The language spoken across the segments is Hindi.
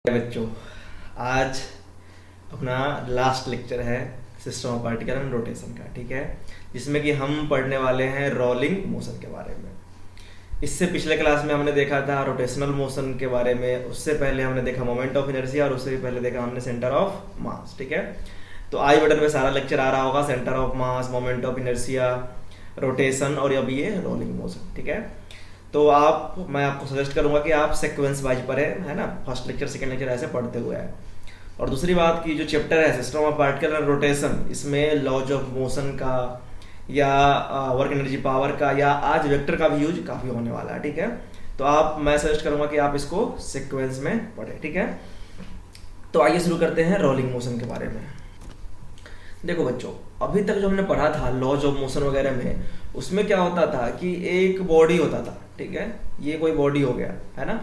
बच्चों, आज अपना लास्ट लेक्चर है system of particle and rotation का, ठीक है, जिसमें कि हम पढ़ने वाले हैं रोलिंग मोशन के बारे में। इससे पिछले क्लास में हमने देखा था रोटेशनल मोशन के बारे में, उससे पहले हमने देखा मोमेंट ऑफ इनर्शिया और उससे भी पहले देखा हमने सेंटर ऑफ मास, ठीक है। तो आई बटन पे सारा लेक्चर आ रहा होगा, centre of mass, moment of inertia, rotation और अब ये रोलिंग मोशन, ठीक है। तो मैं आपको सजेस्ट करूंगा कि आप सीक्वेंस वाइज पढ़ें, है ना, फर्स्ट लेक्चर सेकंड लेक्चर ऐसे पढ़ते हुए हैं। और दूसरी बात की जो चैप्टर है system of particle and rotation, इसमें लॉज ऑफ मोशन का या वर्क एनर्जी पावर का या आज वेक्टर का भी यूज काफ़ी होने वाला है, ठीक है। तो मैं सजेस्ट करूंगा कि आप इसको सीक्वेंस में पढ़ें, ठीक है। तो आइए शुरू करते हैं रोलिंग मोशन के बारे में। देखो बच्चों, अभी तक जो हमने पढ़ा था लॉज ऑफ मोशन वगैरह में, उसमें क्या होता था कि एक बॉडी होता था, ठीक है, ये कोई बॉडी हो गया, है ना।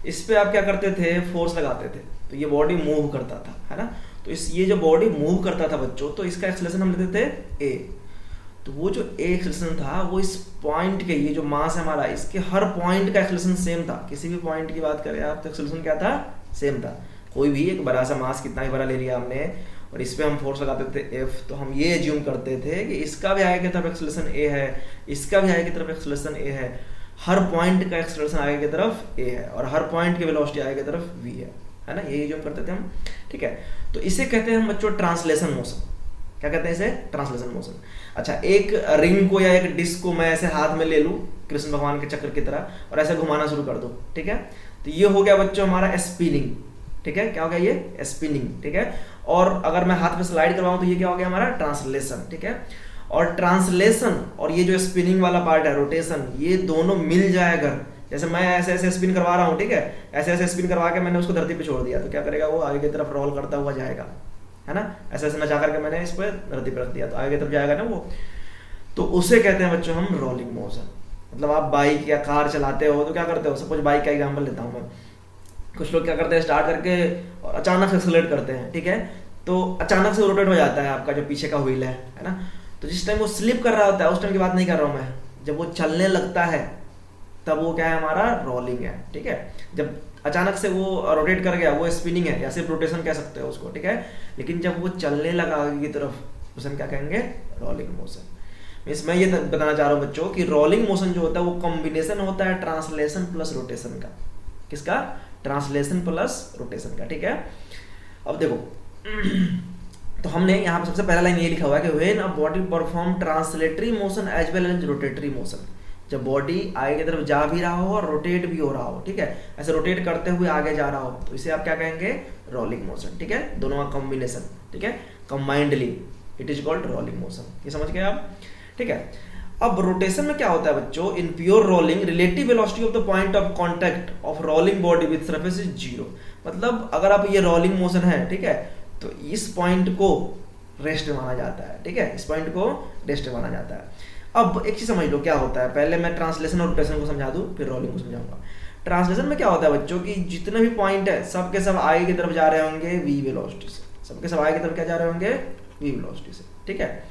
इस पे आप क्या करते थे, फोर्स लगाते थे तो ये बॉडी मूव करता था, है ना। तो ये जो बॉडी मूव करता था बच्चों, तो इसका एक्सेलरेशन हम लेते थे ए। तो वो जो ए एक्सेलरेशन था वो इस पॉइंट के, ये जो मास है हमारा, इसके हर पॉइंट का एक्सेलरेशन सेम था। किसी भी पॉइंट की बात करें आप तो एक्सेलरेशन क्या था, सेम था। कोई भी एक बड़ा सा मास कितना ही बड़ा ले लिया हमने और इस पे हम फोर्स लगाते थे एफ, तो हम ये एज्यूम करते थे कि इसका भी आगे की तरफ एक्सेलरेशन ए है, इसका भी आगे की तरफ एक्सेलरेशन ए है, हर पॉइंट का एक्सेलरेशन आगे की तरफ ए है और हर पॉइंट की वेलोसिटी आगे की तरफ वी है ना, ये एज्यूम करते थे हम, ठीक है। तो इसे कहते हैं हम बच्चों ट्रांसलेशन मोशन। क्या कहते हैं इसे, ट्रांसलेशन मोशन। अच्छा, एक रिंग को या एक डिस्क को मैं ऐसे हाथ में ले लूं कृष्ण भगवान के चक्र की तरह और ऐसे घुमाना शुरू कर दूं, ठीक है। तो ये हो गया बच्चों हमारा स्पिनिंग, ठीक है। क्या हो गया, ये स्पिनिंग, ठीक है। और अगर मैं हाथ पे स्लाइड करवाऊं तो ये क्या हो गया हमारा ट्रांसलेशन, ठीक है। और ट्रांसलेशन और ये जो स्पिनिंग वाला पार्ट है रोटेशन, ये दोनों मिल जाए अगर, जैसे मैं ऐसे ऐसे स्पिन करवा रहा हूँ, ठीक है, ऐसे ऐसे स्पिन करवा के मैंने उसको धरती पे छोड़ दिया, तो क्या करेगा वो आगे की तरफ रोल करता हुआ जाएगा, है ना। ऐसे ऐसे नचा करके मैंने इस पर धरती पे रख दिया तो आगे की तरफ जाएगा ना वो। तो उसे कहते हैं बच्चों हम रोलिंग मोशन। मतलब आप बाइक या कार चलाते हो तो क्या करते हो, सपोज बाइक का एग्जाम्पल लेता हूँ मैं। कुछ लोग क्या करते हैं, स्टार्ट करके और अचानक से एक्सेलरेट करते हैं, ठीक है। तो अचानक से रोटेट हो जाता है आपका जो पीछे का व्हील है ना। तो जिस टाइम वो स्लिप कर रहा होता है उस टाइम की बात नहीं कर रहा हूँ मैं, जब वो चलने लगता है तब वो क्या है, हमारा रोलिंग है, ठीक है। जब अचानक से वो रोटेट कर गया वो स्पिनिंग है या सिर्फ रोटेशन कह सकते हो उसको, ठीक है। लेकिन जब वो चलने लगा आगे की तरफ उसे हम क्या कहेंगे, रोलिंग मोशन। इसमें ये बताना चाह रहा हूँ बच्चों कि रोलिंग मोशन जो होता है वो कॉम्बिनेशन होता है ट्रांसलेशन प्लस रोटेशन का। किसका, ट्रांसलेशन प्लस रोटेशन का, ठीक है। अब देखो तो हमने यहाँ पर सबसे पहला लाइन ये लिखा हुआ है कि when a body perform translatory motion as well as rotatory motion. जब बॉडी आगे की तरफ जा भी रहा हो और रोटेट भी हो रहा हो, ठीक है, ऐसे रोटेट करते हुए आगे जा रहा हो, तो इसे आप क्या कहेंगे, रोलिंग मोशन, ठीक है। दोनों का कॉम्बिनेशन, ठीक है, combinedly it is called rolling motion. ये समझ गए आप, ठीक है। अब रोटेशन में क्या होता है बच्चों, in pure rolling relative velocity of the point of contact of rolling body with surface is zero. मतलब अगर आप ये रोलिंग मोशन है, ठीक है, तो इस पॉइंट को रेस्ट माना जाता है, ठीक है, इस पॉइंट को रेस्ट माना जाता है। अब एक चीज समझ लो क्या होता है, पहले मैं ट्रांसलेशन और रोटेशन को समझा दूं फिर रोलिंग को समझाऊंगा। ट्रांसलेशन में क्या होता है बच्चों कि जितने भी पॉइंट है सब के सब आगे की तरफ जा रहे होंगे वी वेलोसिटी से, सबके सब आगे की तरफ क्या जा रहे होंगे, वी वेलोसिटी से, ठीक है।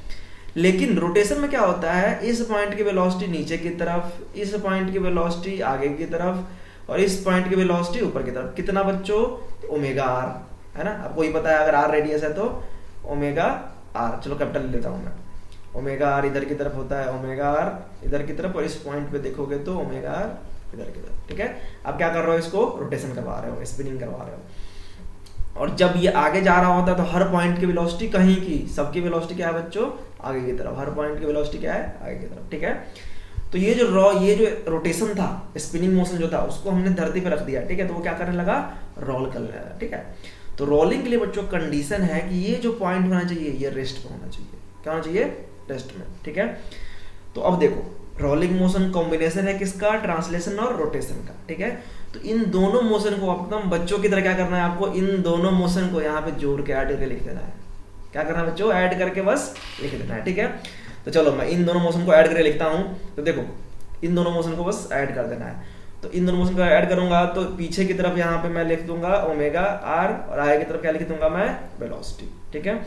लेकिन रोटेशन में क्या होता है, इस पॉइंट की वेलोसिटी नीचे की तरफ, इस पॉइंट की वेलोसिटी आगे की तरफ और इस पॉइंट की वेलोसिटी ऊपर की तरफ। कितना बच्चों, ओमेगा आर, है ना। आपको ये पता है अगर आर रेडियस है तो ओमेगा आर, चलो कैपिटल ले लेता हूँ मैं। ओमेगा आर इधर की तरफ होता है, ओमेगा आर इधर की तरफ, और इस पॉइंट पे देखोगे तो ओमेगा आर इधर की तरफ, ठीक है। आप क्या कर रहे हो, इसको रोटेशन करवा रहे हो, स्पिनिंग करवा रहे हो। और जब ये आगे जा रहा होता है तो हर पॉइंट की वेलोसिटी कहीं की, सबकी वेलोसिटी क्या है बच्चों, आगे की तरफ, हर पॉइंट की वेलोसिटी क्या है, आगे की तरफ, ठीक है। तो ये जो रोटेशन था, स्पिनिंग मोशन जो था, उसको हमने धरती पे रख दिया, ठीक है। तो वो क्या करने लगा, रोल करने लगा, ठीक है। तो रोलिंग के लिए बच्चों कंडीशन है कि ये जो पॉइंट होना चाहिए ये रेस्ट पे होना चाहिए। क्या होना चाहिए, रेस्ट में, ठीक है। तो अब देखो रोलिंग मोशन कॉम्बिनेशन है किसका, ट्रांसलेशन और रोटेशन का, ठीक है। तो इन दोनों मोशन को एकदम बच्चों की तरह क्या करना है आपको, इन दोनों मोशन को यहाँ पे जोड़ के ऐड करके लिख देना है। क्या करना है बच्चों, ऐड करके बस लिख देना है, ठीक है। तो चलो मैं इन दोनों मोशन को ऐड करके लिखता हूँ। तो देखो इन दोनों मोशन को बस ऐड कर देना है। तो इन दोनों मोशन को ऐड करूंगा तो पीछे की तरफ यहाँ पे मैं लिख दूंगा ओमेगा आर और आगे की तरफ क्या लिख दूंगा मैं, वेलोसिटी, ठीक है।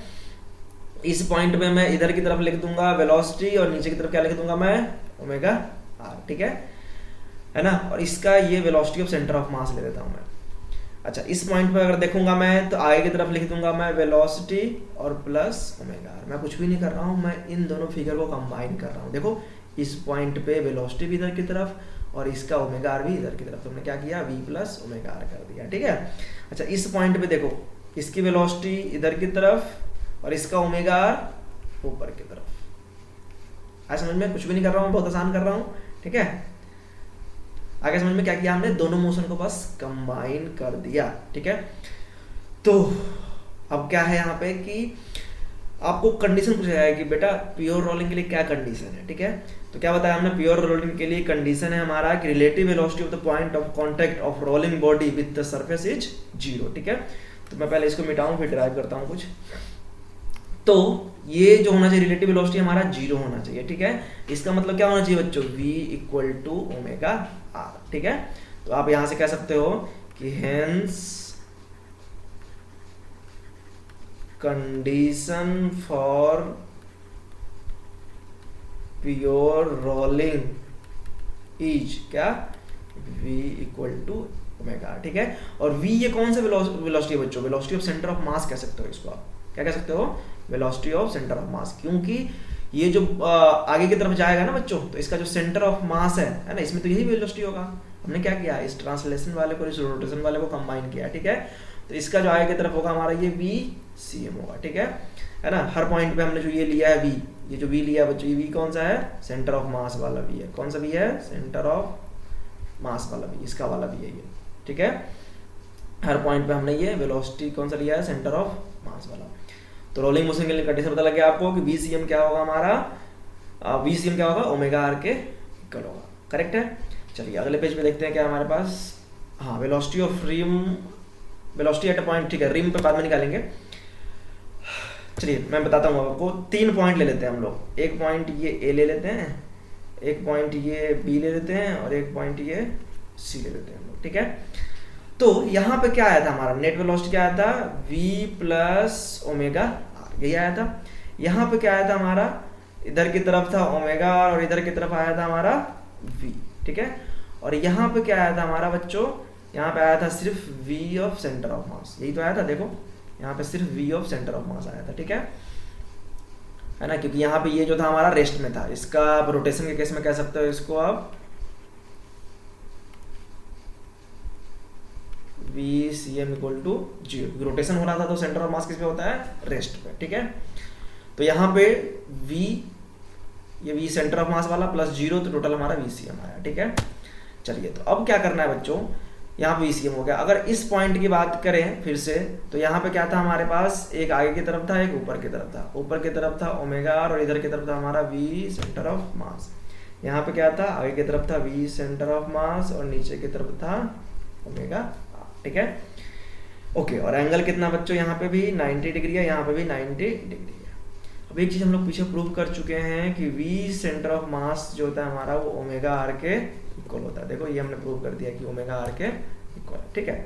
इस पॉइंट में मैं इधर की तरफ लिख दूंगा वेलोसिटी और नीचे की तरफ क्या लिख दूंगा मैं, ओमेगा आर, ठीक है ना। और इसका ये वेलोसिटी ऑफ सेंटर ऑफ मास ले देता हूं मैं। अच्छा, इस पॉइंट पे अगर देखूंगा मैं तो आगे की तरफ लिख दूंगा मैं वेलोसिटी और प्लस ओमेगा आर। मैं कुछ भी नहीं कर रहा हूँ, मैं इन दोनों फिगर को कंबाइन कर रहा हूँ। देखो इस पॉइंट पे वेलोसिटी भी इधर की तरफ और इसका ओमेगा आर भी इधर की तरफ, तो हमने क्या किया वी प्लस ओमेगा आर कर दिया, ठीक है। अच्छा, इस पॉइंट पे देखो इसकी वेलोसिटी इधर की तरफ और इसका ओमेगा आर ऊपर की तरफ। आज समझ में, कुछ भी नहीं कर रहा हूँ, बहुत आसान कर रहा हूँ, ठीक है। आगे समझ में क्या किया हमने, दोनों मोशन को बस कंबाइन कर दिया, ठीक है। तो अब क्या है यहाँ पे कि आपको कंडीशन पूछा जाएगा कि बेटा प्योर रोलिंग के लिए क्या कंडीशन है, ठीक है। तो क्या बताया हमने, प्योर रोलिंग के लिए कंडीशन है हमारा कि relative velocity of the point of contact of rolling body with the surface is 0, ठीक है। तो मैं पहले इसको मिटाऊं फिर ड्राइव करता हूं कुछ। तो ये जो होना चाहिए रिलेटिव वेलोसिटी हमारा 0 होना चाहिए, ठीक है। इसका मतलब क्या होना चाहिए बच्चों, v equal to omega r, ठीक है। तो आप यहां से कह सकते हो कि hence condition for pure rolling is क्या, v इक्वल टू ओमेगा, ठीक है। और v ये कौन सा वेलोसिटी है बच्चों, वेलोसिटी ऑफ सेंटर ऑफ मास कह सकते हो इसको, आप क्या कह सकते हो, वेलोसिटी ऑफ सेंटर ऑफ मास। क्योंकि ये जो आगे की तरफ जाएगा ना बच्चों, तो इसका जो सेंटर ऑफ मास है ना, इसमें तो यही वेलोसिटी होगा। हमने क्या किया, इस ट्रांसलेशन वाले को इस रोटेशन वाले को कंबाइन किया, ठीक है। तो इसका जो आगे की तरफ होगा हमारा ये वी सी एम होगा, ठीक है ना। हर पॉइंट पे हमने जो ये लिया है वी, ये जो वी लिया बच्चों, ये वी कौन सा है, सेंटर ऑफ मास वाला वी है। कौन सा वी है, सेंटर ऑफ मास वाला वी, इसका वाला वी है ये, ठीक है। हर पॉइंट पे हमने ये वेलोसिटी कौन सा लिया है, सेंटर ऑफ मास वाला। तो रोलिंग मोशन के लिए कंडीशन पता लग गया आपको कि VCM क्या होगा हमारा, VCM क्या होगा, ओमेगा आर के इक्वल होगा, करेक्ट है। चलिए अगले पेज पे देखते हैं क्या हमारे पास। हाँ, velocity of rim, velocity at a point, ठीक है, रिम पे बाद में निकालेंगे। चलिए मैं बताता हूँ आपको, 3 पॉइंट ले लेते हैं हम लोग। एक पॉइंट ये ए ले लेते हैं, एक पॉइंट ये बी ले लेते हैं और एक पॉइंट ये सी ले लेते हैं हम लोग, ठीक है। तो यहाँ पे क्या आया था हमारा, नेट वेलोसिटी क्या आया था, v प्लस ओमेगा आर, यही आया था। यहाँ पे क्या आया था हमारा, इधर की तरफ था ओमेगा आर और इधर की तरफ आया था हमारा v, ठीक है। और यहाँ पे क्या आया था हमारा बच्चों, यहाँ पे आया था सिर्फ v ऑफ सेंटर ऑफ मास, यही तो आया था। देखो यहाँ पे सिर्फ v ऑफ सेंटर ऑफ मास आया था, ठीक है ना। क्योंकि यहाँ पे ये जो था हमारा रेस्ट में था, इसका आप रोटेशन के केस में कह सकते हो इसको आप VCM इक्वल टू 0, रोटेशन हो रहा था तो सेंटर ऑफ मास किस पे होता है, रेस्ट पे, ठीक है। तो यहाँ पे V, ये V सेंटर ऑफ मास वाला प्लस 0, तो टोटल हमारा VCM आया, ठीक है। चलिए तो अब क्या करना है बच्चों, यहाँ पे VCM हो गया। अगर इस पॉइंट की बात करें फिर से, तो यहाँ पे क्या था हमारे पास, एक आगे की तरफ था एक ऊपर की तरफ था। ऊपर की तरफ था ओमेगा आर और इधर की तरफ था हमारा V सेंटर ऑफ मास। यहाँ पे क्या था, आगे की तरफ था V सेंटर ऑफ मास और नीचे की तरफ था ओमेगा, ठीक है। ओके, और एंगल कितना बच्चों, यहाँ पे भी 90 डिग्री है, यहाँ पे भी 90 डिग्री है। अब एक चीज हम लोग पीछे प्रूव कर चुके हैं कि V सेंटर ऑफ मास जो होता है हमारा वो ओमेगा आर के इक्वल होता है। देखो ये हमने प्रूव कर दिया कि ओमेगा आर के इक्वल, ठीक है।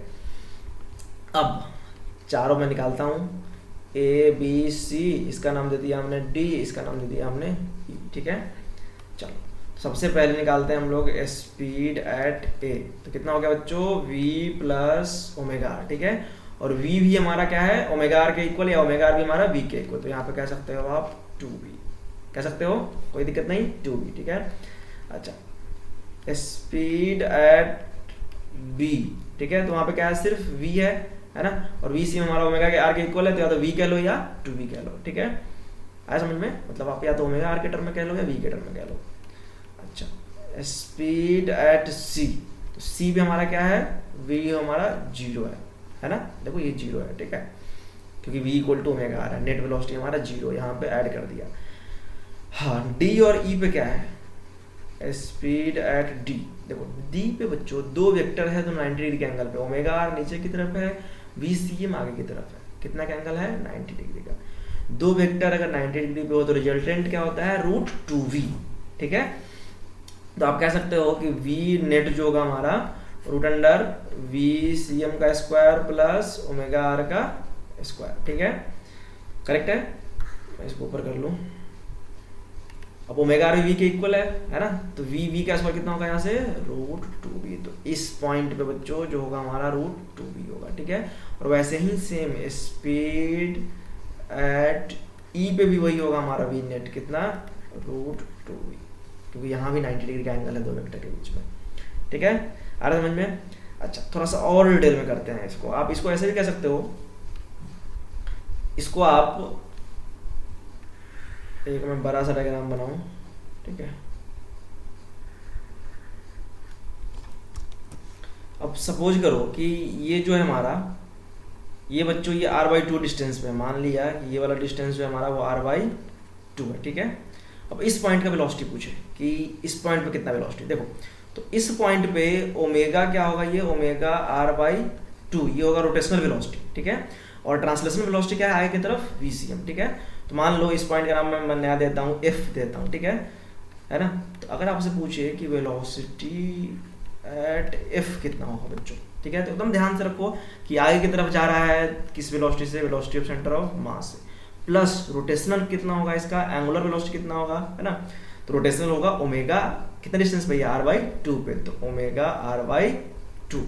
अब चारों में निकालता हूँ, A B C, इसका नाम दे दिया हमने D, इसका नाम दे दिया हमने E, ठीक है। चलो सबसे पहले निकालते हैं हम लोग स्पीड एट ए, तो कितना हो गया बच्चों, v प्लस ओमेगा आर, ठीक है। और v भी हमारा क्या है, ओमेगा आर के इक्वल, या ओमेगा आर भी हमारा v के इक्वल, तो यहाँ पे कह सकते हो आप 2v, कह सकते हो, कोई दिक्कत नहीं, 2v, ठीक है। अच्छा, स्पीड एट b, ठीक है, तो वहाँ पे क्या है, सिर्फ v है ना। और v सी हमारा ओमेगा के आर के इक्वल है, तो या तो v कह लो या 2v कह लो, ठीक है। आया समझ में, मतलब आप या तो ओमेगा आर के टर्म में कह लो या v के टर्म में कह लो। अच्छा, स्पीड एट c, तो c भी हमारा क्या है, v हमारा 0 है ना। देखो ये 0 है, ठीक है, क्योंकि v equal to omega r है। नेट वेलोसिटी हमारा 0 यहाँ पे ऐड कर दिया। हाँ, d और e पे क्या है, स्पीड एट d, देखो d पे बच्चों दो वेक्टर है, तो 90 डिग्री के एंगल पे, ओमेगा आर नीचे की तरफ है, VCM आगे की तरफ है, कितना का एंगल है, 90 डिग्री का। दो वेक्टर अगर 90 डिग्री पे हो तो रिजल्टेंट क्या होता है, √2v, ठीक है। तो आप कह सकते हो कि v नेट जो होगा हमारा √VCM का स्क्वायर प्लस ओमेगा आर का स्क्वायर, ठीक है, करेक्ट है। मैं इसको ऊपर कर लूँ, अब ओमेगा आर वी के इक्वल है ना, तो वी का स्क्वायर कितना होगा यहाँ से √2v। तो इस पॉइंट पे बच्चों जो होगा हमारा √2v होगा, ठीक है। और वैसे ही सेम स्पीड एट ई पे भी वही होगा हमारा वी नेट कितना √2v, क्योंकि यहाँ भी 90 डिग्री का एंगल है दो वेक्टर के बीच में, ठीक है। आ रहा समझ में? अच्छा थोड़ा सा और डिटेल में करते हैं इसको। आप इसको ऐसे भी कह सकते हो, इसको आप एक मैं बड़ा सा डायग्राम बनाऊं, ठीक है। अब सपोज करो कि ये जो है हमारा, ये बच्चों ये r/2 डिस्टेंस पे, मान लिया कि ये वाला डिस्टेंस जो है हमारा वो r/2 है, ठीक है। अब इस पॉइंट का वेलोसिटी पूछे कि इस पॉइंट पे कितना वेलोसिटी, देखो तो इस पॉइंट पे ओमेगा क्या होगा, ये ओमेगा r/2 ये होगा रोटेशनल वेलोसिटी, ठीक है। और ट्रांसलेशनल वेलोसिटी क्या है आगे की तरफ vcm, ठीक है। तो मान लो इस पॉइंट का नाम मैं नया देता हूँ f देता हूँ, ठीक है ना। तो अगर आपसे पूछे कि वेलोसिटी एट f कितना होगा बच्चों, ठीक है, तो एकदम ध्यान से रखो कि आगे की तरफ जा रहा है किस वेलोसिटी से, वेलोसिटी ऑफ सेंटर ऑफ मास से, प्लस रोटेशनल कितना होगा इसका, एंगुलर वेलोसिटी कितना होगा, है ना। तो रोटेशनल होगा ओमेगा कितना डिस्टेंस पे, r/2 पे, तो ओमेगा r/2।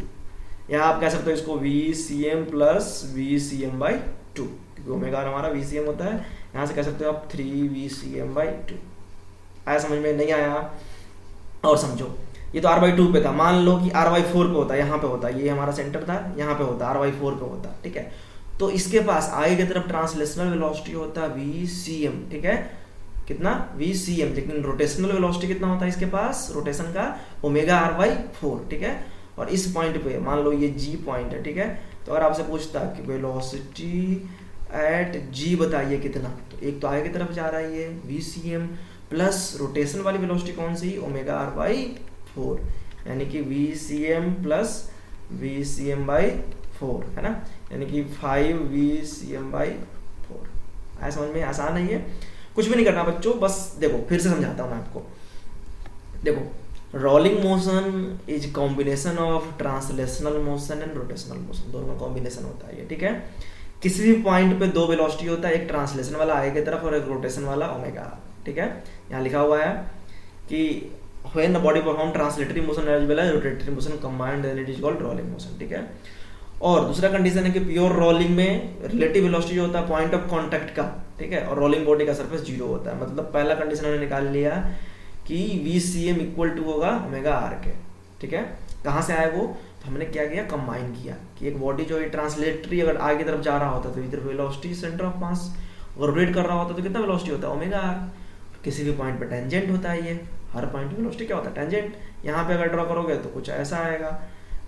यहाँ आप कह सकते हो इसको vcm प्लस vcm/2, क्योंकि ओमेगा हमारा vcm होता है। यहाँ से कह सकते हो आप 3vcm/2। आया समझ में? नहीं आया? और समझो ये तो r/2 पे था, मान लो कि r/4 पे होता, यहाँ पे होता, ये हमारा सेंटर था, यहाँ पे होता r/4 पे होता, ठीक है। तो इसके पास आगे की तरफ ट्रांसलेशनल वेलोसिटी होता vcm, ठीक है, कितना vcm, लेकिन रोटेशनल वेलोसिटी कितना होता है इसके पास, रोटेशन का ओमेगा r/4, ठीक है। और इस पॉइंट पे मान लो ये g पॉइंट है, ठीक है। तो अगर आपसे पूछता कि वेलोसिटी एट g बताइए कितना, तो एक तो आगे की तरफ जा रहा है ये vcm प्लस रोटेशन वाली वेलोसिटी कौन सी, ओमेगा r/4, यानी कि vcm प्लस vcm/4, है ना, यानी कि 5vcm/4। आया समझ में? आसान है ये, कुछ भी नहीं करना बच्चों, बस देखो फिर से समझाता हूँ मैं आपको। देखो rolling motion is combination of translational motion and rotational motion, दोनों का कॉम्बिनेशन होता है ये, ठीक है। किसी भी पॉइंट पे दो वेलोसिटी होता है, एक ट्रांसलेशन वाला आगे की तरफ और एक रोटेशन वाला ओमेगा, ठीक है। यहाँ लिखा हुआ है कि when the body perform translatory motion as well as rotatory motion combined then it is called rolling motion, ठीक है। और दूसरा कंडीशन है कि प्योर रोलिंग में रिलेटिव वेलोसिटी जो होता है पॉइंट ऑफ कांटेक्ट का, ठीक है, और रोलिंग बॉडी का सरफेस जीरो होता है। मतलब पहला कंडीशन हमने निकाल लिया कि vcm इक्वल टू होगा ओमेगा r के, ठीक है। कहाँ से आया वो, तो हमने क्या किया, कंबाइन किया कि एक बॉडी जो है ट्रांसलेटरी अगर आगे की तरफ जा रहा होता तो इधर वेलोसिटी सेंटर ऑफ मास, अगर रोटेट कर रहा होता तो कितना वेलोसिटी होता है, ओमेगा r। किसी भी पॉइंट पे टेंजेंट होता है, ये हर पॉइंट पे वेलोसिटी क्या होता है, टेंजेंट। यहाँ पे अगर ड्रॉ करोगे तो कुछ ऐसा आएगा,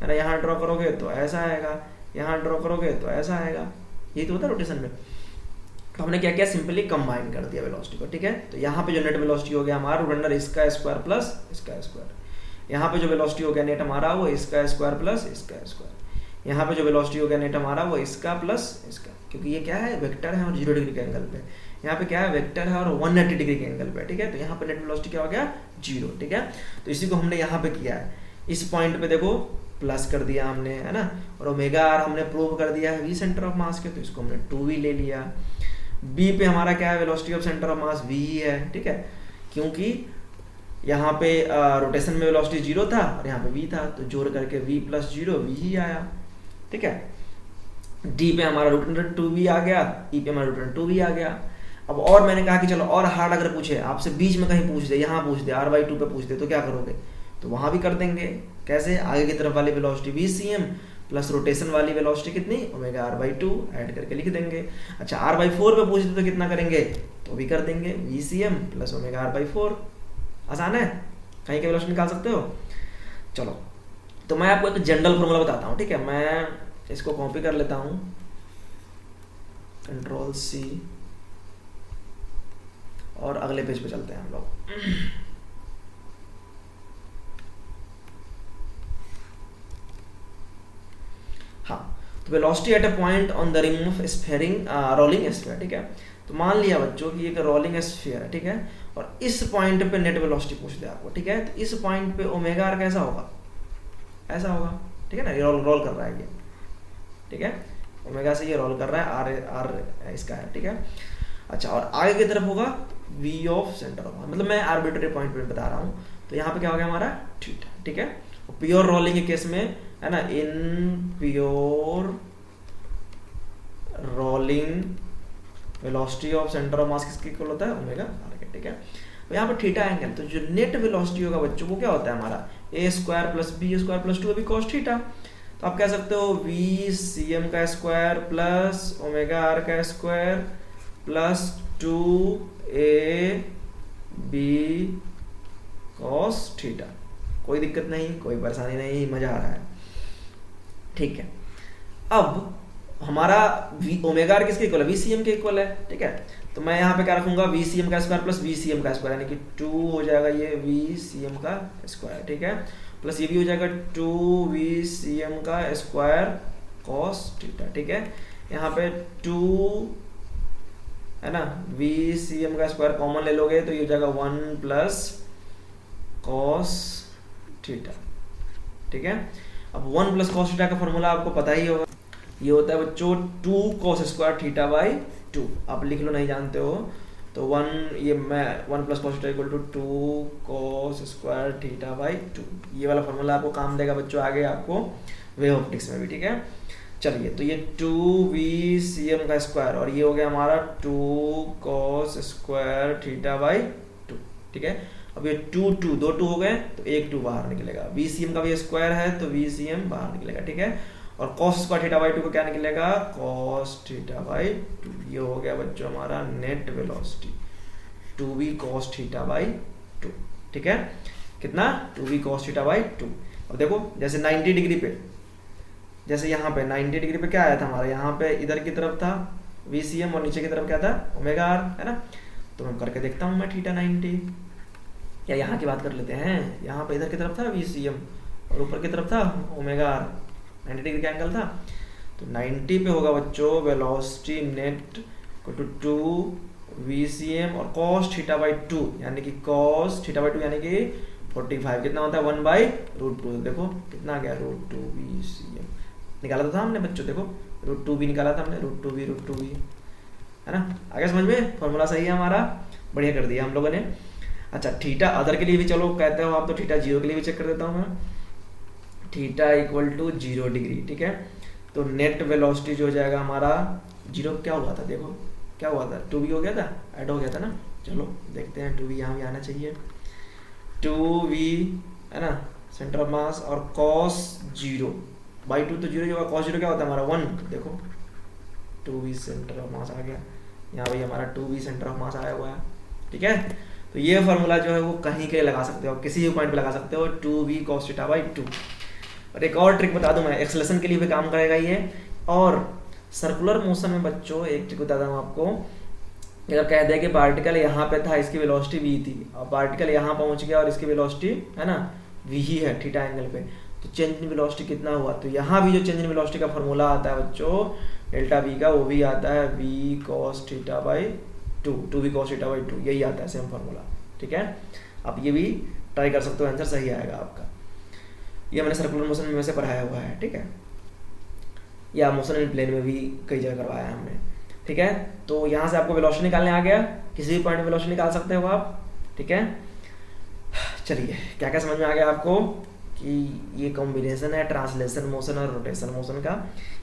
है ना, यहाँ ड्रॉ करोगे तो ऐसा आएगा, यहाँ ड्रॉ करोगे तो ऐसा आएगा, यही तो होता है रोटेशन में। तो हमने क्या किया, सिंपली कंबाइन कर दिया वेलोसिटी को, ठीक है। तो यहाँ पे जो नेट वेलोसिटी हो गया हमारा रूट अंडर इसका स्क्वायर प्लस इसका स्क्वायर। यहाँ पे जो वेलोसिटी हो गया नेट हमारा वो इसका स्क्वायर प्लस इसका स्क्वायर। यहाँ पे जो वेलोसिटी हो गया नेट हमारा वो इसका प्लस इसका, क्योंकि ये क्या है, वेक्टर है और 0 डिग्री के एंगल पे। यहाँ पे क्या है, वेक्टर है और 180 डिग्री के एंगल पे, ठीक है। तो यहाँ पे नेट वेलोसिटी क्या हो गया, 0, ठीक है। तो इसी को हमने यहाँ पे किया है, इस पॉइंट पे देखो प्लस कर दिया हमने, है ना, और ओमेगा आर हमने प्रूव कर दिया है वी सेंटर ऑफ मास के, तो इसको हमने 2v ले लिया। बी पे हमारा क्या है, velocity of centre of mass v ही है, ठीक है, क्योंकि यहाँ पे रोटेशन में वेलोसिटी 0 था और यहाँ पे v था, तो जोड़ करके v प्लस 0 v ही आया, ठीक है। डी पे हमारा रूट अंडर 2v आ गया, ई पे हमारा रूट अंडर 2v आ गया। अब और मैंने कहा कि चलो और हार्ड अगर पूछे आपसे, बीच में कहीं पूछ दे, यहाँ पूछ दे, r/2 पे पूछ दे, तो क्या करोगे, तो वहां भी कर देंगे। कैसे, आगे की तरफ वाली वेलोसिटी vcm प्लस रोटेशन वाली वेलोसिटी कितनी, ओमेगा r/2 ऐड करके लिख देंगे। अच्छा r/4 पे पूछ दे तो कितना करेंगे, तो भी कर देंगे vcm प्लस ओमेगा r/4। आसान है, कहीं की वेलोसिटी निकाल सकते हो। चलो तो मैं आपको एक जनरल फॉर्मूला बताता हूँ, ठीक है। मैं इसको कॉपी कर लेता हूँ, Ctrl+C, और अगले पेज पे चलते हैं हम लोग। हाँ, तो velocity at a point on the rim of sphering rolling sphere, ठीक है। तो मान लिया बच्चों कि एक रोलिंग स्फीयर है, ठीक है, और इस पॉइंट पे नेट वेलोसिटी पूछ दे आपको, ठीक है। तो इस पॉइंट पे ओमेगा आर कैसा होगा, ऐसा होगा, ठीक है ना, ये रोल कर रहा है ये, ठीक है, ओमेगा से ये रोल कर रहा है, आर इसका है, ठीक है। अच्छा और आगे की तरफ होगा v of centre of mass, मतलब मैं आर्बिट्रेरी पॉइंट पे बता रहा हूँ। तो यहाँ पे क्या हो गया हमारा थीटा, ठीक है। प्योर रोलिंग के केस में है ना, in pure rolling velocity of centre of मास किसके इक्वल होता है, ओमेगा आर के, ठीक है। तो यहाँ पर थीटा एंगल, तो जो नेट वेलोसिटी होगा बच्चों को क्या होता है हमारा a square plus b square plus 2 cos theta. तो आप कह सकते हो वी सी एम का स्क्वायर प्लस ओमेगा आर का square plus 2a b cos theta. कोई दिक्कत नहीं, कोई परेशानी नहीं, मजा आ रहा है, ठीक है। अब हमारा ओमेगा आर किसके इक्वल है, वी सी एम के इक्वल है, ठीक है। तो मैं यहाँ पे क्या रखूंगा, वी सी एम का square plus v c m का स्क्वायर, यानी कि 2 हो जाएगा ये वी सी एम का स्क्वायर, ठीक है, प्लस ये भी हो जाएगा 2 वी सी एम का स्क्वायर कॉस थीटा, ठीक है। यहाँ पे 2 है ना, वी सी एम का स्क्वायर कॉमन ले लोगे तो ये हो जाएगा 1 प्लस कॉस थीटा, ठीक है। अब 1 प्लस कॉस थीटा का फॉर्मूला आपको पता ही होगा, ये होता है बच्चों 2 कॉस स्क्वायर थीटा बाई 2। आप लिख लो, नहीं जानते हो तो 1, ये मैं 1 plus cos theta equal to 2 cos square theta by 2, ये वाला फॉर्मूला आपको काम देगा बच्चों आगे आपको वेव ऑप्टिक्स में भी, ठीक है। चलिए, तो ये 2 वी सी एम का स्क्वायर और ये हो गया हमारा 2 कॉस स्क्वायर थीटा बाई 2, ठीक है। अब ये 2 दो 2 हो गए तो एक 2 बाहर निकलेगा, वी सी एम का भी स्क्वायर है तो वी सी एम बाहर निकलेगा, ठीक है। और कॉस स्क्वायर थीटा बाई 2 को क्या निकलेगा, कॉस थीटा बाई 2। ये हो गया बच्चों हमारा net velocity 2v cos theta by 2, ठीक है। कितना, 2v कॉस थीटा बाई 2। अब देखो जैसे 90 डिग्री पे, जैसे यहाँ पे 90 डिग्री पे क्या आया था हमारा, यहाँ पे इधर की तरफ था VCM और नीचे की तरफ क्या था ओमेगा आर, है ना। तो मैं करके देखता हूँ मैं थीटा 90, या यहाँ की बात कर लेते हैं, यहाँ पे इधर की तरफ था VCM और ऊपर की तरफ था ओमेगा आर, 90 डिग्री का एंगल था। तो 90 पे होगा बच्चों वेलोसिटी नेट को टू 2 VCM और cos थीटा बाई 2, यानी कि cos थीटा बाई 2 यानी कि 45, कितना होता है 1/√2। देखो कितना आ गया √2 VCM निकाला था हमने बच्चों, देखो √2 भी निकाला था हमने, √2 भी, है ना। आगे समझ में, फॉर्मूला सही है हमारा, बढ़िया कर दिया हम लोगों ने। अच्छा, थीटा अदर के लिए भी चलो कहते हो आप, तो थीटा 0 के लिए भी चेक कर देता हूँ मैं, थीटा इक्वल टू 0 डिग्री, ठीक है। तो नेट वेलोसिटी जो हो जाएगा हमारा 0, क्या हुआ था देखो, क्या हुआ था 2v हो गया था, ऐड हो गया था ना। चलो देखते हैं 2v यहाँ भी आना चाहिए, 2v है ना सेंटर ऑफ मास और cos 0 बाई 2, तो 0 जो होगा, cos 0 क्या होता है हमारा 1, देखो 2v सेंटर ऑफ मास आ गया, यहाँ भी हमारा 2v सेंटर ऑफ मास आया हुआ है, ठीक है। तो ये फॉर्मूला जो है वो कहीं के लगा सकते हो, किसी भी पॉइंट पे लगा सकते हो, 2v cos थीटा बाई 2। और एक और ट्रिक बता दूं मैं, एक्सेलरेशन के लिए भी काम करेगा ये, और सर्कुलर मोशन में बच्चों एक ट्रिक बताता हूँ आपको। अगर कह दे कि पार्टिकल यहाँ पे था, इसकी वेलोसिटी v थी, और पार्टिकल यहाँ पहुँच गया और इसकी वेलोसिटी है ना v ही है थीटा एंगल पे, तो चेंज इन वेलोसिटी कितना हुआ। तो यहाँ भी जो चेंज इन वेलोसिटी का फॉर्मूला आता है बच्चों डेल्टा v का, वो भी आता है v cos theta by 2, 2v cos theta by 2, यही आता है सेम फॉर्मूला, ठीक है। आप ये भी ट्राई कर सकते हो, आंसर सही आएगा आपका। ये मैंने सर्कुलर मोशन में से पढ़ाया हुआ है, ठीक है, या मोशन इन प्लेन में भी कई जगह करवाया है हमने, ठीक है। तो यहाँ से आपको वेलोसिटी निकालने आ गया, किसी भी पॉइंट में वेलोसिटी निकाल सकते हो आप, ठीक है। चलिए क्या क्या समझ में आ गया आपको कि ये कॉम्बिनेशन है ट्रांसलेशन मोशन और रोटेशन मोशन का।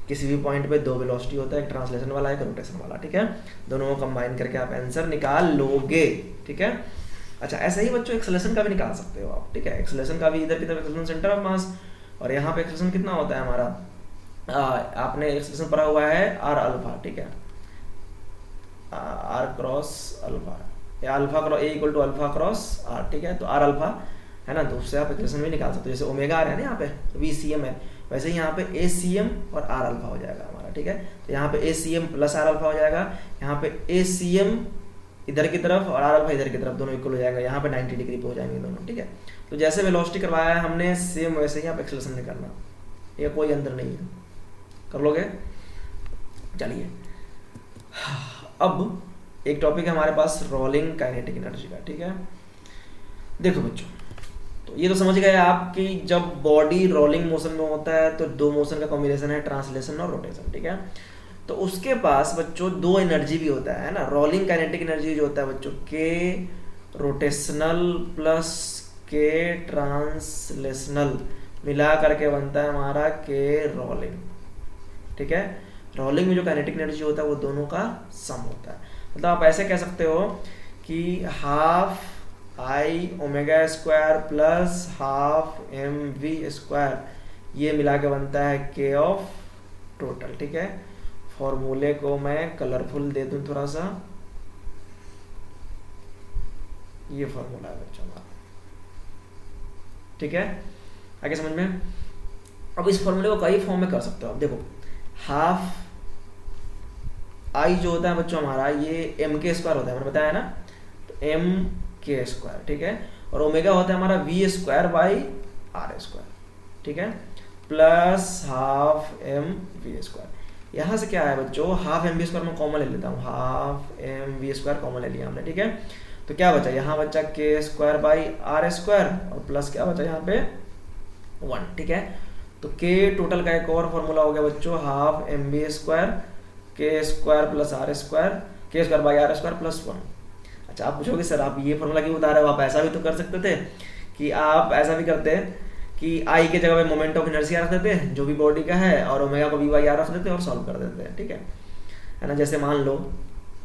किसी भी पॉइंट पे 2 वेलोसिटी होता है, एक ट्रांसलेशन वाला एक रोटेशन वाला, ठीक है। दोनों को कंबाइन करके आप आंसर निकाल लोगे, ठीक है। अच्छा, ऐसे ही बच्चों एक्सेलरेशन का भी निकाल सकते हो आप, ठीक है। एक्सेलरेशन का भी इधर की तरफ एक्सेलरेशन सेंटर ऑफ मास, और यहाँ पे एक्सेलरेशन कितना होता है हमारा, आपने एक्सेलरेशन पढ़ा हुआ है आर अल्फा, ठीक है, आर क्रॉस अल्फा, या alpha cross a equal to alpha cross r, ठीक है। तो आर अल्फा है ना, तो उससे आप एक्सेलरेशन भी निकाल सकते हो। जैसे ओमेगा आर है ना यहाँ पे VCM है, वैसे ही यहाँ पे ACM और आर अल्फा हो जाएगा हमारा, ठीक है। तो यहाँ पे ACM प्लस आर अल्फा हो जाएगा, यहाँ पे ACM इधर की तरफ और आर अल्फा इधर की तरफ, दोनों इक्वल हो जाएगा, यहाँ पे 90 डिग्री पे हो जाएंगे दोनों, ठीक है। तो जैसे वेलोसिटी करवाया है हमने, सेम वैसे ही आप एक्सेलरेशन निकालना, ये कोई अंदर नहीं है, कर लोगे। चलिए, अब एक टॉपिक है हमारे पास रोलिंग काइनेटिक एनर्जी का, ठीक है। देखो बच्चों, तो ये तो समझ गए आप कि जब बॉडी रोलिंग मोशन में होता है तो 2 मोशन का कॉम्बिनेशन है ट्रांसलेशन और रोटेशन, ठीक है। तो उसके पास बच्चों दो एनर्जी भी होता है ना, रोलिंग काइनेटिक एनर्जी जो होता है बच्चों के रोटेशनल प्लस के ट्रांसलेशनल मिला करके बनता है हमारा के रोलिंग। ठीक है, रोलिंग में जो काइनेटिक एनर्जी होता है वो दोनों का सम होता है। मतलब आप ऐसे कह सकते हो कि half I omega square plus half m v square ये मिला के बनता है के ऑफ टोटल। ठीक है, फॉर्मूले को मैं कलरफुल दे दूं थोड़ा सा, ये फॉर्मूला है बच्चों हमारा। ठीक है, आगे समझ में। अब इस फॉर्मूले को कई फॉर्म में कर सकते हो आप। देखो हाफ आई जो होता है बच्चों हमारा ये एम के स्क्वायर होता है, मैंने बताया ना, तो एम के स्क्वायर। ठीक है, और ओमेगा होता है हमारा v square by r square. ठीक है, plus half m v square. यहाँ से क्या है बच्चों, हाफ एम वी स्क्वायर मैं कॉमन ले लेता हूँ, half m v square common ले लिया हमने। ठीक है, तो क्या बचा यहाँ बचा के स्क्वायर बाई आर स्क्वायर और प्लस क्या बचा यहाँ पे 1। ठीक है, तो के टोटल का एक और फॉर्मूला हो गया बच्चों, half m v square k square plus r square k square by r square plus 1। अच्छा, आप पूछोगे सर आप ये फॉर्मूला क्यों बता रहे हो, आप ऐसा भी तो कर सकते थे कि आप ऐसा भी करते कि आई के जगह पे मोमेंट ऑफ इनर्शिया रख देते जो भी बॉडी का है और ओमेगा को वी बाई आर रख देते और सॉल्व कर देते हैं। ठीक है ना, जैसे मान लो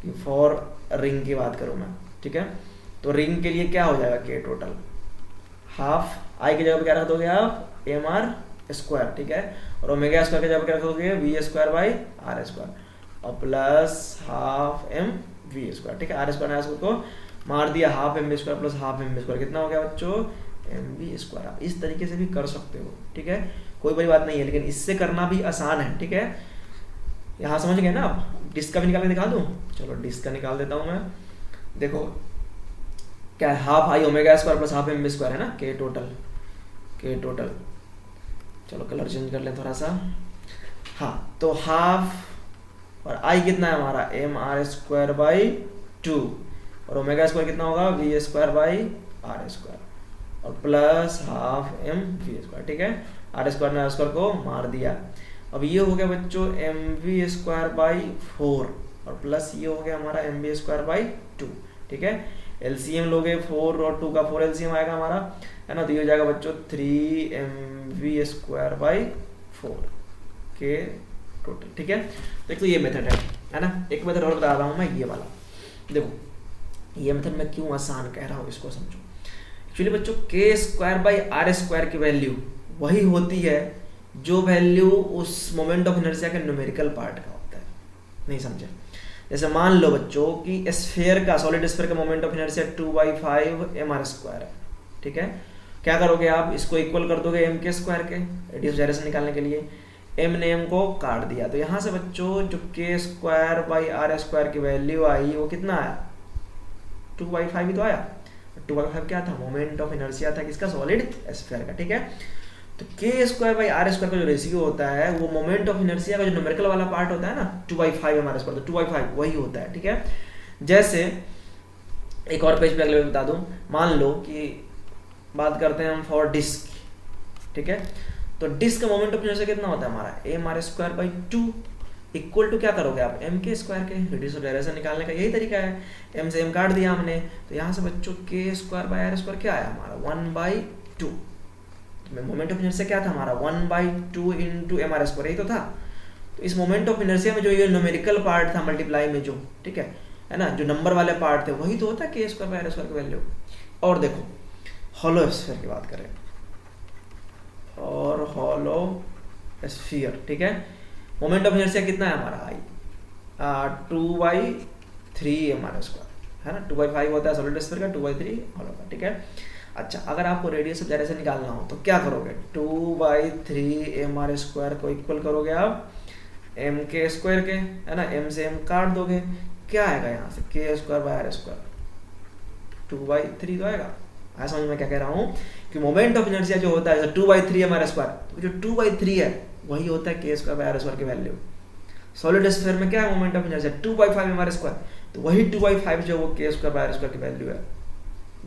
कि फॉर रिंग की बात करूँ मैं। ठीक है, तो रिंग के लिए क्या हो जाएगा के टोटल, हाफ आई की जगह पे क्या रख दोगे आप एम आर स्क्वायर। ठीक है, और ओमेगा स्क्वायर की जगह पे क्या रख दोगे v square by r square और plus half m v square. ठीक है, आर स्क्वायर ने को मार दिया, half m v square plus half m v square कितना हो गया बच्चों एम वी स्क्वायर। आप इस तरीके से भी कर सकते हो। ठीक है, कोई बड़ी बात नहीं है, लेकिन इससे करना भी आसान है। ठीक है, यहाँ समझ गए ना आप। डिस्क का भी निकाल के दिखा दूँ, चलो डिस्क का निकाल देता हूँ मैं। देखो क्या है, half I omega square plus half m v square है ना, के टोटल। चलो कलर चेंज कर लें थोड़ा सा। हाँ, तो हाफ और आई कितना है हमारा एम आर स्क्वायर बाई 2 और ओमेगा स्क्वायर कितना होगा v square by r square और plus half m v square. ठीक है, आर स्क्वायर ने आर स्क्वायर को मार दिया। अब ये हो गया बच्चों एम वी स्क्वायर बाई 4 और प्लस ये हो गया हमारा एम वी स्क्वायर बाई 2। ठीक है, एलसीएम लोगे 4 और 2 का 4 एलसीएम आएगा हमारा, है ना, तो ये हो जाएगा बच्चों 3 एम वी स्क्वायर बाई 4 के टोटल। ठीक है, देख तो ये मेथड है ना। एक मेथड और बता रहा हूँ मैं, ये वाला देखो, ये मेथड मैं क्यों आसान कह रहा हूँ इसको समझो। एक्चुअली बच्चों के स्क्वायर बाई आर स्क्वायर की वैल्यू वही होती है जो वैल्यू उस मोमेंट ऑफ इनर्शिया के न्यूमेरिकल पार्ट का होता है। नहीं समझे, जैसे मान लो बच्चों कि स्फीयर का, सॉलिड स्फीयर का moment of inertia 2/5 m r square है। ठीक है, क्या करोगे आप इसको इक्वल कर दोगे एम के स्क्वायर के, रेडियस डायरेक्शन निकालने के लिए एम ने एम को काट दिया, तो यहाँ से बच्चों जो के स्क्वायर बाई आर स्क्वायर की वैल्यू आई वो कितना आया 2/5 ही तो आया। 2/5 क्या था, मोमेंट ऑफ इनर्शिया था किसका, सॉलिड स्फीयर का। ठीक है, तो के स्क्वायर बाई आर स्क्वायर का जो रेशियो होता है वो मोमेंट ऑफ इनर्शिया का जो न्यूमेरिकल वाला पार्ट होता है ना 2/5 एम आर स्क्वायर, तो 2/5 वही होता है। ठीक है, जैसे एक और पेज पे अगले बता दूं, मान लो कि बात करते हैं हम फॉर डिस्क। ठीक है, तो डिस्क का मोमेंट ऑफ इनर्शिया कितना होता है हमारा m r square by 2 equal to क्या करोगे आप एम के स्क्वायर के, रेडियस ऑफ डायरेक्शन निकालने का यही तरीका है। एम से एम काट दिया हमने, तो यहाँ से बच्चों के स्क्वायर बाई आर स्क्वायर क्या आया हमारा 1/2। मोमेंट ऑफ इनर्शिया क्या था हमारा 1/2 इंटू एम आर स्क्वायर, यही तो था। तो इस मोमेंट ऑफ इनर्शिया में जो ये न्यूमेरिकल पार्ट था मल्टीप्लाई में जो, ठीक है ना, जो नंबर वाले पार्ट थे वही तो होता है k square by r square की वैल्यू। और देखो हॉलो स्फीयर की बात करें, और हॉलो स्फीयर, ठीक है, मोमेंट ऑफ इनर्शिया कितना है हमारा आई 2/3 एम आर स्क्वायर है ना, 2/5 होता है सॉलिड स्फीयर का, 2/3 हॉलो का। ठीक है, अच्छा अगर आपको रेडियस ऑफ डायरेक्शन निकालना हो तो क्या करोगे 2/3 एम आर स्क्वायर को इक्वल करोगे आप एम के स्क्वायर के, है ना, एम से एम काट दोगे, क्या आएगा यहाँ से के स्क्वायर बाई आर स्क्वायर 2/3 तो आएगा। ऐसा समझ में क्या कह रहा हूँ कि मोमेंट ऑफ इनर्शिया जो होता है 2/3 एम आर स्क्वायर, तो जो 2/3 है वही होता है k square by r square की वैल्यू। सॉलिड स्फीयर में क्या है moment of inertia 2/5 m r square, तो वही 2/5 जो वो k square by r square की वैल्यू है।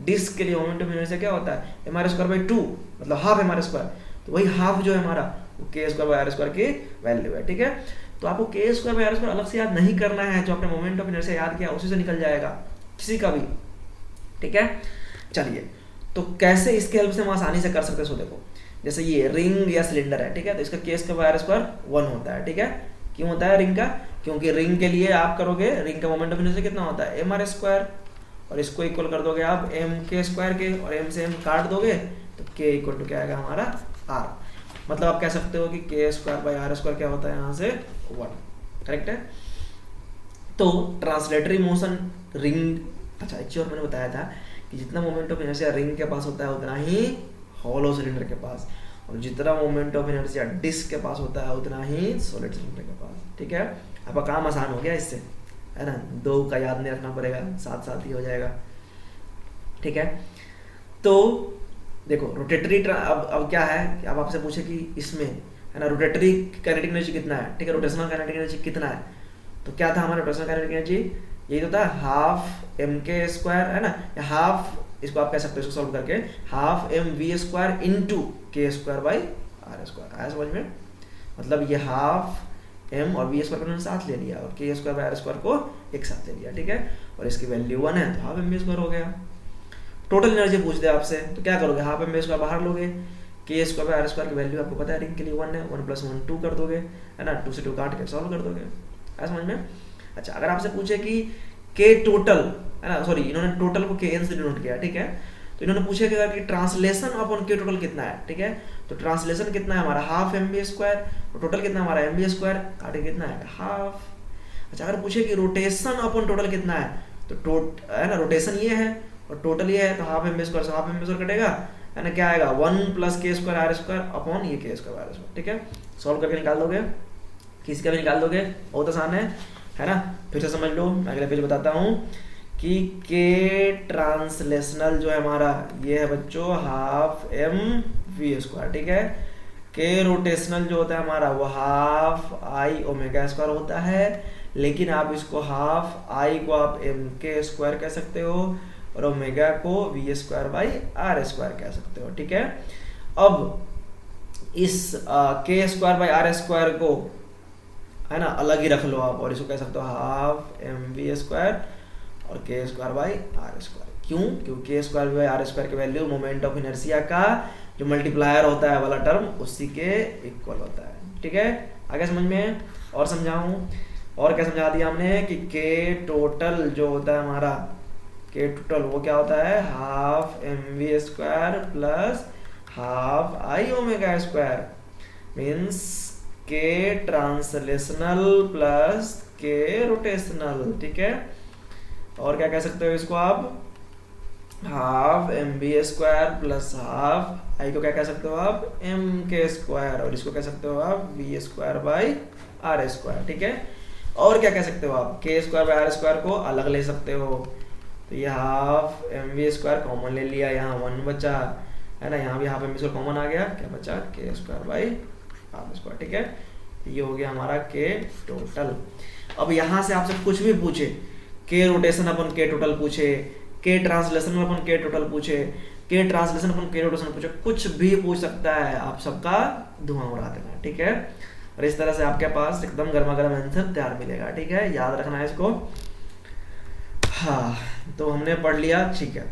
डिस्क के लिए मोमेंट ऑफ इनर्शिया क्या होता है एम आर स्क्वायर बाई 2, मतलब हाफ एम आर स्क्वायर, तो वही हाफ जो है हमारा वो k square by r square की वैल्यू है। ठीक है, तो आपको के स्क्वायर बाई आर स्क्वायर अलग से याद नहीं करना है, जो आपने मोमेंट ऑफ इनर्शिया याद किया उसी से निकल जाएगा किसी का भी, ठीक है। चलिए तो कैसे इसके हेल्प से हम आसानी से कर सकते हैं। सो देखो जैसे ये रिंग या सिलेंडर है, ठीक है, तो इसका के स्क्वायर बाई आर स्क्वायर 1 होता है, ठीक है। क्यों होता है रिंग का? क्योंकि रिंग के लिए आप करोगे, रिंग का मोमेंट ऑफ इनर्शिया कितना होता है एम आर स्क्वायर, और इसको इक्वल कर दोगे आप एम के स्क्वायर के, और एम से एम काट दोगे तो के इक्वल टू क्या आएगा हमारा आर। मतलब आप कह सकते हो कि के स्क्वायर बाई आर स्क्वायर क्या होता है यहाँ से 1, करेक्ट है। तो ट्रांसलेटरी मोशन रिंग, अच्छा एक चीज और मैंने बताया था कि जितना मोमेंट ऑफ इनर्शिया रिंग के पास होता है उतना ही हॉलो सिलेंडर के पास, और जितना मोमेंट ऑफ इनर्शिया डिस्क के पास होता है उतना ही सॉलिड सिलेंडर के पास, ठीक है। आपका काम आसान हो गया इससे, है ना, 2 का याद नहीं रखना पड़ेगा, साथ साथ ही हो जाएगा, ठीक है। तो देखो रोटेटरी अब क्या है कि अब आपसे पूछे कि इसमें, है ना, रोटेटरी काइनेटिक एनर्जी कितना है, ठीक है, रोटेशनल काइनेटिक एनर्जी कितना है, तो क्या था हमारा रोटेशनल काइनेटिक एनर्जी, यही तो था हाफ एम के स्क्वायर, है ना, या हाफ, इसको आप कह सकते हो इसको सॉल्व करके half m v square into k square by r square. आया समझ में? मतलब ये हाफ एम और वी स्क्वायर को उन्होंने साथ ले लिया और के स्क्वायर बाई आर स्क्वायर को एक साथ ले लिया, ठीक है, और इसकी वैल्यू 1 है तो हाफ एम वी स्क्वायर हो गया। टोटल एनर्जी पूछ दे आपसे तो क्या करोगे, हाफ एम वी स्क्वायर बाहर लोगे, के स्क्वायर बाई आर स्क्वायर की वैल्यू आपको पता है रिंग के लिए 1 है, 1 + 1 2 कर दोगे, है ना, 2 से 2 काट के सॉल्व कर दोगे। आया समझ में? अच्छा अगर आपसे पूछे कि के टोटल, है ना, सॉरी इन्होंने टोटल को के एन से डिनोट किया, ठीक है, तो इन्होंने पूछा कि ट्रांसलेशन अपॉन के टोटल कितना है, ठीक है, तो ट्रांसलेशन कितना है हमारा हाफ एम बी स्क्वायर, तो टोटल कितना हमारा एम बी स्क्वायर, काटे कितना है हाफ। अच्छा अगर पूछे कि रोटेशन अपॉन टोटल कितना है, तो है ना, रोटेशन ये है और टोटल ये है, तो हाफ एम बी स्क्वायर से हाफ एम बी स्क्वायर कटेगा, है ना, क्या आएगा 1 + के स्क्वायर आर स्क्वायर अपॉन ये के स्क्वायर आर स्क्वायर, ठीक है। सॉल्व करके निकाल दोगे, किसी का भी निकाल दोगे, बहुत आसान है ना। फिर से समझ लो, मैं अगले पेज बताता हूँ कि के ट्रांसलेशनल जो है हमारा ये है बच्चों हाफ एम वी स्क्वायर, ठीक है। के रोटेशनल जो होता है हमारा वो हाफ आई ओमेगा स्क्वायर होता है, लेकिन आप इसको हाफ आई को आप एम के स्क्वायर कह सकते हो और ओमेगा को v square by r square कह सकते हो, ठीक है। अब इस के स्क्वायर बाई आर स्क्वायर को, है ना, अलग ही रख लो आप और इसको कह सकते हो हाफ एम वी स्क्वायर और के स्क्वायर बाई आर स्क्वायर। क्यों? क्योंकि के स्क्वायर बाई आर स्क्वायर की वैल्यू मोमेंट ऑफ इनर्शिया का जो मल्टीप्लायर होता है वाला टर्म उसी के इक्वल होता है, ठीक है। आगे समझ में और समझाऊं, और क्या समझा दिया हमने कि के टोटल जो होता है हमारा, के टोटल वो क्या होता है half m v square plus half I omega square, means K translational plus K rotational, ठीक है। और क्या कह सकते हो इसको आप half m v square plus half I को क्या कह सकते हो आप एम के स्क्वायर, और इसको कह सकते हो आप v square by r square, ठीक है। और क्या कह सकते हो आप के स्क्वायर बाई आर स्क्वायर को अलग ले सकते हो, तो ये half m v square common ले लिया, यहाँ 1 बचा, है ना, यहाँ भी half m v square common आ गया, क्या बचा के स्क्वायर बाई आर स्क्वायर, ठीक है। ये हो गया हमारा के टोटल। अब यहाँ से आपसे कुछ भी पूछे, के रोटेशन अपन के टोटल पूछे, के ट्रांसलेशन अपन के टोटल पूछे, के ट्रांसलेशन अपन के रोटेशन पूछे, कुछ भी पूछ सकता है, आप सबका धुआं उड़ा देना, ठीक है। और इस तरह से आपके पास एकदम गर्मा गर्म आंसर तैयार मिलेगा, ठीक है, याद रखना है इसको। हाँ तो हमने पढ़ लिया, ठीक है।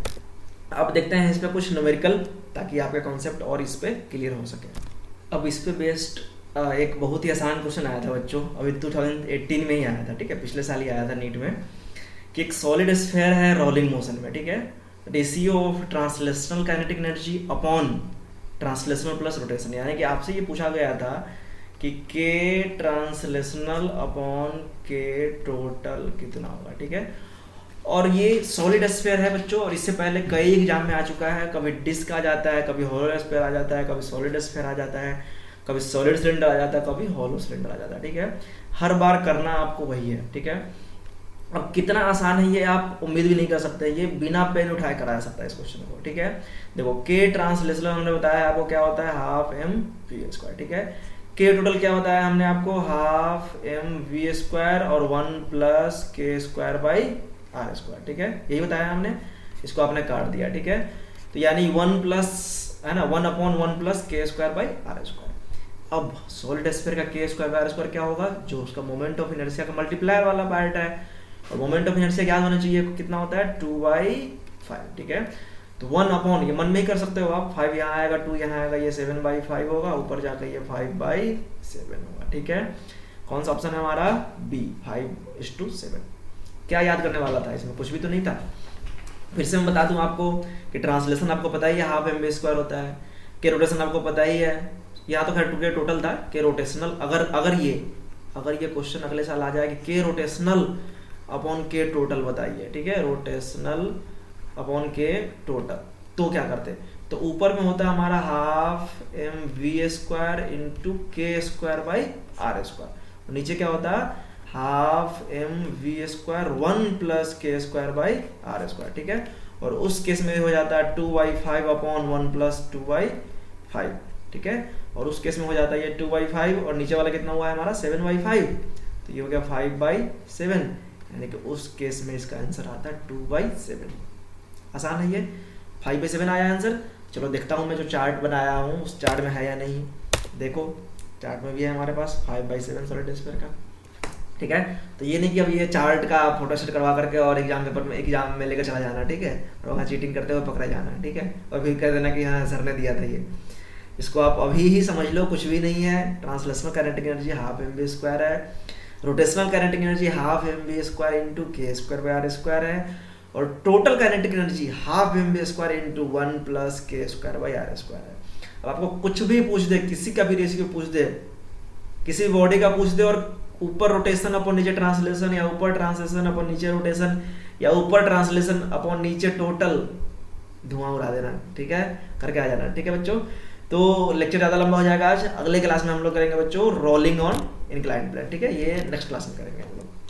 अब देखते हैं इस पे कुछ न्यूमेरिकल, ताकि आपके कॉन्सेप्ट और इस पे क्लियर हो सके। अब इस पे बेस्ड एक बहुत ही आसान क्वेश्चन आया था बच्चों, अभी 2018 में ही आया था, ठीक है, पिछले साल ही आया था नीट में, कि एक सॉलिड स्फीयर है रोलिंग मोशन में, ठीक है, ratio of translational kinetic energy upon translational plus rotation, यानी कि आपसे ये पूछा गया था कि के ट्रांसलेशनल अपॉन के टोटल कितना होगा, ठीक है। और ये सॉलिड स्फीयर है बच्चों, और इससे पहले कई एग्जाम में आ चुका है, कभी डिस्क आ जाता है, कभी हॉलो स्फीयर आ जाता है, कभी सॉलिड स्फीयर आ जाता है, कभी सॉलिड सिलेंडर आ जाता है, कभी हॉलो सिलेंडर आ जाता है, ठीक है। हर बार करना आपको वही है, ठीक है। अब कितना आसान है ये आप उम्मीद भी नहीं कर सकते, ये बिना पेन उठाए कराया सकता है इस क्वेश्चन को, ठीक है। देखो के ट्रांसलेशनल हमने बताया आपको क्या होता है हाफ एम वी स्क्वायर, ठीक है। के टोटल क्या बताया हमने आपको हाफ एम वी स्क्वायर और 1 + के स्क्वायर बाई आर स्क्वायर, ठीक है, यही बताया हमने, इसको आपने काट दिया, ठीक है। तो यानी 1 प्लस, है ना, 1/1 + के स्क्वायर बाई आर स्क्वायर। अब सॉलिड स्फीयर का के स्क्वायर बाय आर स्क्वायर क्या होगा, जो उसका मोमेंट ऑफ इनर्शिया का मल्टीप्लायर वाला पार्ट है, और मोमेंट ऑफ इनर्शिया याद होना चाहिए कितना होता है 2/5, ठीक है। तो 1 अपॉन, ये मन में ही कर सकते हो आप, 5 यहाँ आएगा, 2 यहाँ आएगा, ये 7/5 होगा, ऊपर जाकर ये 5/7 होगा, ठीक है। कौन सा ऑप्शन है हमारा, बी, 5:7। क्या याद करने वाला था इसमें, कुछ भी तो नहीं था। फिर से मैं बता दूं आपको कि ट्रांसलेशन आपको पता ही है, हाफ एम बी स्क्वायर होता है, के रोटेशन आपको पता ही है, यहाँ तो खैर के टोटल था, के रोटेशनल, अगर ये क्वेश्चन अगले साल आ जाए कि के रोटेशनल अपॉन के टोटल बताइए, ठीक है, रोटेशनल अपॉन के टोटल, तो क्या करते, तो ऊपर में होता है हमारा half m v square into k square by r square, नीचे क्या होता है half m v square 1 plus k square by r square, ठीक है। और उस केस में हो जाता है 2/5 अपॉन 1 प्लस 2/5, ठीक है। और उस केस में हो जाता है ये 2/5, और नीचे वाला कितना हुआ है हमारा 7/5, तो ये हो गया 5/7, यानी कि उस केस में इसका आंसर आता है 2/7। आसान है ये, 5/7 आया आंसर। चलो देखता हूँ मैं जो चार्ट बनाया हूँ उस चार्ट में है या नहीं, देखो चार्ट में भी है हमारे पास 5/7 सॉलिड स्फीयर का, ठीक है। तो ये नहीं कि अब ये चार्ट का फोटोशूट करवा करके और एग्जाम में लेकर चला जाना, ठीक है, और वहाँ चीटिंग करते हुए पकड़ा जाना, ठीक है, और फिर कह देना कि हाँ सर ने दिया था ये। इसको आप अभी ही समझ लो, कुछ भी नहीं है। Translational kinetic energy half m v square है, rotational kinetic energy half m v square into k square by r square है, और total kinetic energy half m v square into 1 plus k square by r square है। अब आपको कुछ भी पूछ दे, किसी का भी रेशियो पूछ दे, किसी बॉडी का पूछ दे, और ऊपर रोटेशन अपॉन नीचे ट्रांसलेशन, या ऊपर ट्रांसलेशन अपॉन नीचे रोटेशन, या ऊपर ट्रांसलेशन अपॉन नीचे टोटल, धुआं उड़ा देना, ठीक है, करके आ जाना, ठीक है बच्चों। तो लेक्चर ज़्यादा लंबा हो जाएगा आज, अगले क्लास में हम लोग करेंगे बच्चों रोलिंग ऑन इंक्लाइंड प्लेन, ठीक है, ये नेक्स्ट क्लास में करेंगे हम लोग।